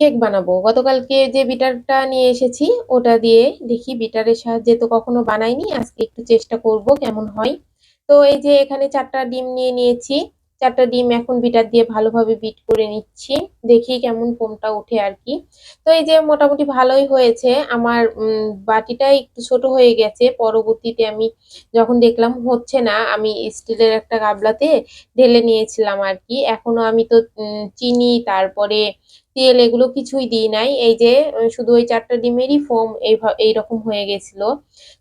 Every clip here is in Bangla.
কেক বানাবো। গতকালকে যে বিটারটা নিয়ে এসেছি ওটা দিয়ে দেখি, বিটারের সাহায্যে তো কখনো বানাইনি, আজকে একটু চেষ্টা করব কেমন হয়। তো এই যে এখানে 4টা ডিম নিয়ে নিয়েছি। 4টা ডিম এখন বিটার দিয়ে ভালোভাবে বিট করে নিচ্ছি। দেখি কেমন ফোমটা ওঠে আর কি। তো এই যে মোটামুটি ভালোই হয়েছে। আমার বাটিটা একটু ছোট হয়ে গেছে। পরবর্তীতে আমি যখন দেখলাম হচ্ছে না, আমি স্টিলের একটা গামলাতে ঢেলে নিয়েছিলাম আর কি। এখনো আমি তো চিনি, তারপরে তেল এগুলো কিছুই দিই নাই। এই যে শুধু ওই 4টা ডিমেরই ফোম এইরকম হয়ে গেছিল।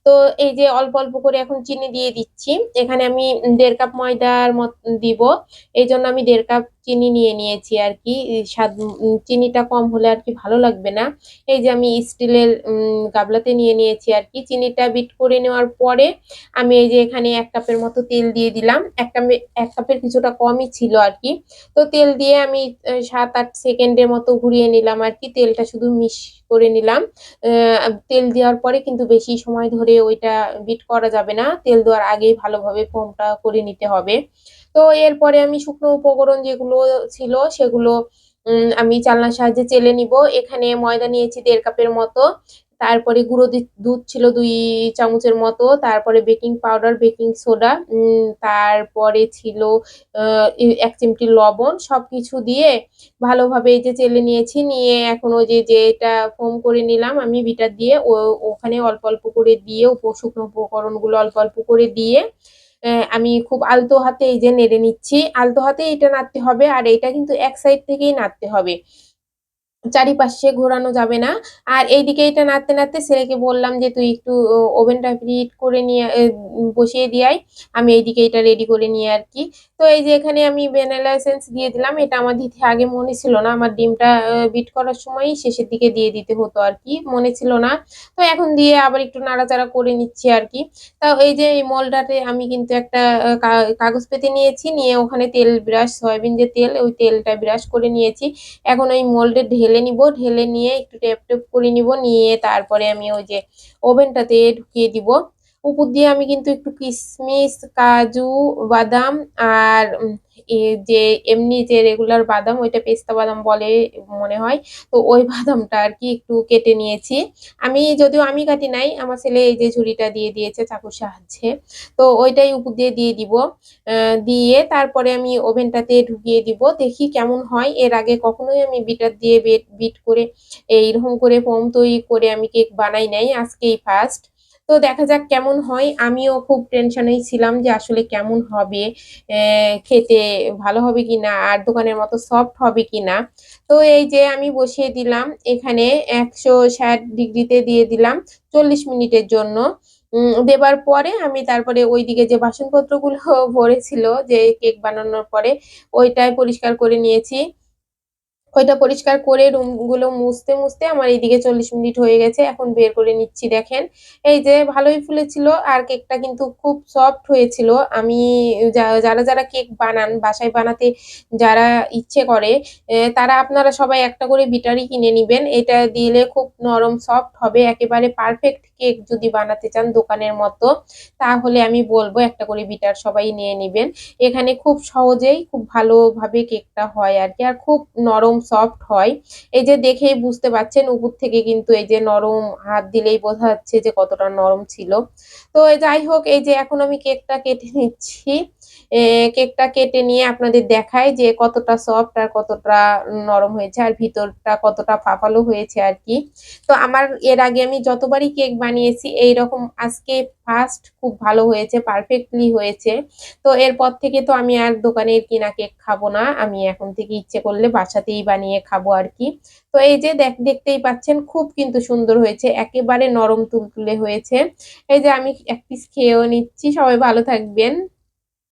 তো এই যে অল্প অল্প করে এখন চিনি দিয়ে দিচ্ছি। এখানে আমি 1.5 কাপ ময়দার মত দিব। এই জন্য আমি 1.5 কাপ চিনি নিয়ে নিয়েছি আর কি। স্বাদ চিনিটা কম হলে আর কি ভালো লাগবে না। এই যে আমি স্টিলের গাবলাতে নিয়ে নিয়েছি আর কি। চিনিটা বিট করে নেওয়ার পরে আমি এই যে এখানে 1 কাপের মতো তেল দিয়ে দিলাম। 1 কাপের কিছুটা কমই ছিল আর কি। তো তেল দিয়ে আমি 7-8 সেকেন্ডের মতো ঘুরিয়ে নিলাম আর কি। তেলটা শুধু মিশ করে নিলাম। তেল দেওয়ার পরে কিন্তু বেশি সময় ধরে ওইটা বিট করা যাবে না, তেল দেওয়ার আগেই ভালোভাবে ফোমটা করে নিতে হবে। তো এরপরে আমি শুকনো উপকরণ যেগুলো ছিল সেগুলো আমি চালনার সাহায্যে চেলে নিব। এখানে ময়দা নিয়েছি 1.5 কাপের মতো। তারপরে গুঁড়ো দুধ ছিল 2 চামচের মতো। তারপরে বেকিং পাউডার, বেকিং সোডা, তারপরে ছিল 1 চিমটি লবণ। সবকিছু দিয়ে ভালোভাবে এই যে চেলে নিয়েছি। নিয়ে এখন ওই যে যেটা ফোম করে নিলাম আমি বিটার দিয়ে ওখানে অল্প অল্প করে দিয়ে শুকনো উপকরণগুলো অল্প অল্প করে দিয়ে আমি খুব আলতো হাতে এই যে নেড়ে নিচ্ছি। আলতো হাতে এটা নাড়তে হবে, আর এটা কিন্তু এক সাইড থেকেই নাড়তে হবে, চারিপাশে ঘোরানো যাবে না। আর এইদিকে এটা নাড়তে নাড়তে ছেলেকে বললাম যে তুই একটু ওভেনটা প্রিহিট করে নিয়ে বসিয়ে দিয়ে আয়, আমি এইদিকে এটা রেডি করে নিয়ে আর কি। তো এই যে এখানে আমি ভ্যানিলা এসেন্স দিয়ে দিলাম। এটা আমার দিতে আগে মনে ছিল না, আমার ডিমটা বিট করার সময়ই শেষের দিকে দিয়ে দিতে হতো আর কি, মনে ছিল না। তো এখন দিয়ে আবার একটু নাড়াচাড়া করে নিচ্ছি আর কি। তাও এই যে এই মোল্ডটাতে আমি কিন্তু একটা কাগজ পেতে নিয়েছি, নিয়ে ওখানে তেল ব্রাশ, সয়াবিন যে তেল ওই তেলটা ব্রাশ করে নিয়েছি। এখন ওই মোল্ডে ঢেলে নিব, ঢেলে নিয়ে একটু ট্যাপ ট্যাপ করে নিব, নিয়ে তারপরে আমি ওই যে ওভেনটাতে ঢুকিয়ে দিব। উপর দিয়ে আমি কিন্তু একটু কিশমিশ, কাজু বাদাম, আর যে এমনি যে রেগুলার বাদাম ওইটা পেস্তা বাদাম বলে মনে হয়, তো ওই বাদামটা আর কি একটু কেটে নিয়েছি। যদিও আমি কাটি নাই, আমার ছেলে এই যে ঝুড়িটা দিয়ে দিয়েছে চাকুর সাহায্যে। তো ওইটাই উপর দিয়ে দিয়ে দিব। দিয়ে তারপরে আমি ওভেনটাতে ঢুকিয়ে দিব, দেখি কেমন হয়। এর আগে কখনোই আমি বিটার দিয়ে বিট করে এইরকম করে ফোম তৈরি করে আমি কেক বানাই নাই, আজকেই ফার্স্ট। তো দেখা যাক কেমন হয়। আমিও খুব টেনশনেই ছিলাম যে আসলে কেমন হবে, খেতে ভালো হবে কিনা, আর দোকানের মতো সফট হবে কিনা। তো এই যে আমি বসিয়ে দিলাম এখানে 160 ডিগ্রিতে দিয়ে দিলাম 40 মিনিটের জন্য। দেবার পরে আমি তারপরে ওইদিকে যে বাসনপত্রগুলো ভরেছিল যে কেক বানানোর পরে ওইটাই পরিষ্কার করে নিয়েছি। ওইটা পরিষ্কার করে রুমগুলো মুছতে মুছতে আমার এইদিকে 40 মিনিট হয়ে গেছে। এখন বের করে নিচ্ছি দেখেন। এই যে ভালোই ফুলেছিল, আর কেকটা কিন্তু খুব সফট হয়েছিল। আমি যারা কেক বানান, বাসায় বানাতে যারা ইচ্ছে করে তারা আপনারা সবাই একটা করে বিটারই কিনে নিবেন। এটা দিলে খুব নরম সফট হবে। একেবারে পারফেক্ট কেক যদি বানাতে চান দোকানের মতো, তাহলে আমি বলব একটা করে বিটার সবাই নিয়ে নিবেন। এখানে খুব সহজেই খুব ভালোভাবে কেকটা হয় আর কি, আর খুব নরম সফট হয়। এই যে দেখেই বুঝতে পারছেন উপর থেকে কিন্তু এই যে নরম, হাত দিলেই বোঝা যাচ্ছে যে কতটা নরম ছিল। তো যাই হোক, এই যে এখন আমি কেকটা কেটে নিচ্ছি। কেকটা কেটে নিয়ে আপনাদের দেখাই যে কতটা সফট আর কতটা নরম হয়েছে, আর ভিতরটা কতটা ফাঁপালো হয়েছে আর কি। তো আমার এর আগে আমি যতবারই কেক বানিয়েছি এইরকম, আজকে ফার্স্ট খুব ভালো হয়েছে, পারফেক্টলি হয়েছে। তো এরপর থেকে তো আমি আর দোকানের কিনা কেক খাবো না। আমি এখন থেকে ইচ্ছে করলে বাসাতেই বানিয়ে খাবো আর কি। তো এই যে দেখতেই পাচ্ছেন খুব কিন্তু সুন্দর হয়েছে। একেবারে নরম তুলতুলে হয়েছে। এই যে আমি এক পিস খেয়েও নিচ্ছি। সবাই ভালো থাকবেন।